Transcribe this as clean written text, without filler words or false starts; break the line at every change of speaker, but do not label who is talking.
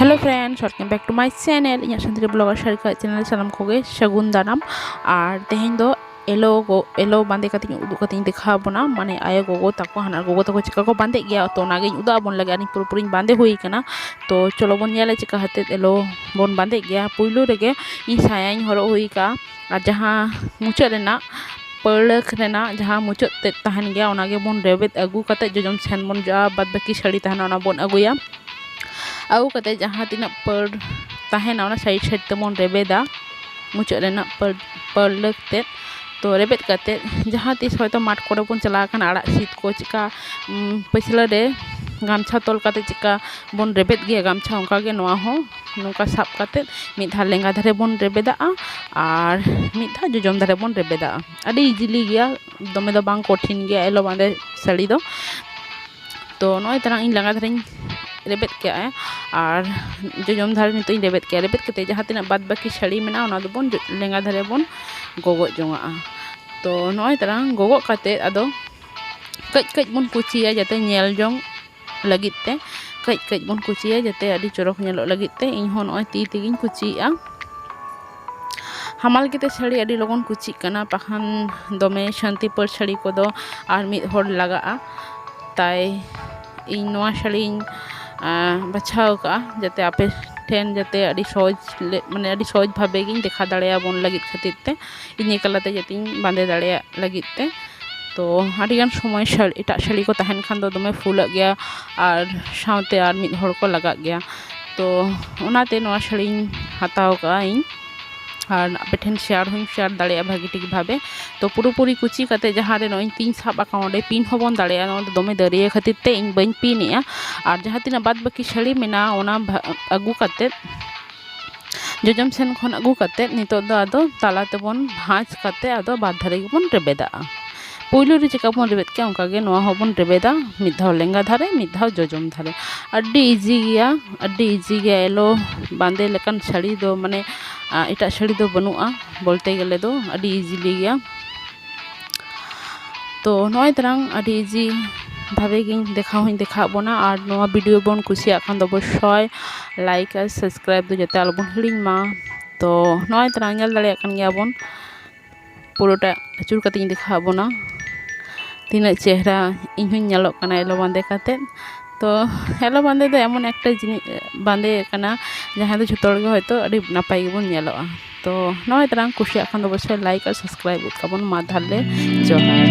Hello friends, welcome back to my channel in संतरी blogger Sarika channel सानाम कोगे सगुन दाराम और तेहें दो एलो बांधे कती उदू कती देखा बोना माने आयो गोगो ताको हाना गोगो ताको चिका को बांधे गया तो नागे उदा बोन लगे आनी पूरी बांधे हुई कना। तो चलो बोन नेले चिका हते एलो बोन बांधे गया। पुइलो रेगे इन सायाኝ हरो हुई का और जहां मुचाद रेना पड़क रेना जहां मुचाद ते तहन गया ओनागे बोन रेबेत अगू कते जोजम सेन बोन जा बाद बाकी साड़ी तहना ओना बोन अगुया आउ कते जहां तीना पड़ तहना ओना साइड साइड तेमन रेबेदा मुचाद रेना पड़क ते तो रेबेत कते जहां तीस होयतो माठ कोड़े बोन चला खान आड़ा सीत को चिका पैसला रे गामछा तोल कते चिका बोन रेबेत गया गामछा उनका गे नोआ हो नोका साब कते मिद धार लेंगा धारे बोन रेबेदा और मिद धार जोजम धारे बोन रेबेदा अडी इजिली गया दमे दो बांग कठिन गया एलो बांधे साड़ी दो। तो नोय तरह इन लंगा धारे रेबेत के और जोजम धारे नितो इन रेबेत के जहां तीना बाद बाकी साड़ी मेना ओना दो बोन लेंगा धारे बोन गोगो जोंगा। तो नोय तरह गोगो कते अदो कच कच बोन कुचिया जाते नेल जोंग लगित ते कच कच बोन कुचिया जाते अडी चोरक नेलो लगित ते इन हो नोय ती तेगिन कुचिया हमाल केते साड़ी अडी लगन कुची कना पाखान दमे शांति पर साड़ी को दो और मिद होड़ लगा ताई इन नोआ साड़ी बचाव का जाते आपे ठेन जाते अडी सहज माने अडी सहज भावे गिन देखा दाड़ेया बोन लगित खातिर ते इनी कलाते जाते बांधे दाड़ेया लगित ते। तो आडिगान समय एटा साड़ी को तहन खान दो दमे फुल गया और सावते और मिद होड़ को लगा गया। तो ओनाते नोआ साड़ी हताव का इन और आपे ठेन शेयर दाड़ेया भागी ठीक भावे। तो पूरी कुची कते जहां रे नोई तीन साब आका ओंडे पिन होबन दाड़ेया नो दमे दरिया खातिर ते इन बइन पिनेया और जहां तीना बाद बाकी साड़ी मेना ओना अगू कते जोजम सेन खन अगू कते नितो दो आदो ताला तेबन भाज कते आदो बाद धारे गेबन रेबेदा। पुइलो रे चिका बोन रेबेत के ओंका गे नोआ होबन रेबेदा मिद धाव लेंगा धारे मिद धाव जोजम धारे अड्डी इजी गया एलो बांधे लेकन साड़ी दो माने एटा साड़ी दो बनुआ बोलते गेले दो अड्डी इजीली गया। तो नोय तरह अड्डी इजी भावे गिन देखा बोना और नोआ वीडियो बोन कुसिया खान दो अवश्य लाइक और सब्सक्राइब दो जाते आलो बोन हिड़िंग मा। तो नोय तरह नेल दाड़ेया कान गया बोन पुरोटा अचूर कते देखा बोना तीना चेहरा इन हुई नेलोग कना एलो बांधे कते। तो एलो बांधे दो एमन एकटा जिनिस बांधे कना जहां दो जतो गे होयतो अडी नापाय गेबोन नेलोआ। तो नोय तरह कुसिया खान दो अवश्य लाइक और सब्सक्राइब उत काबोन मा धारले जोहार।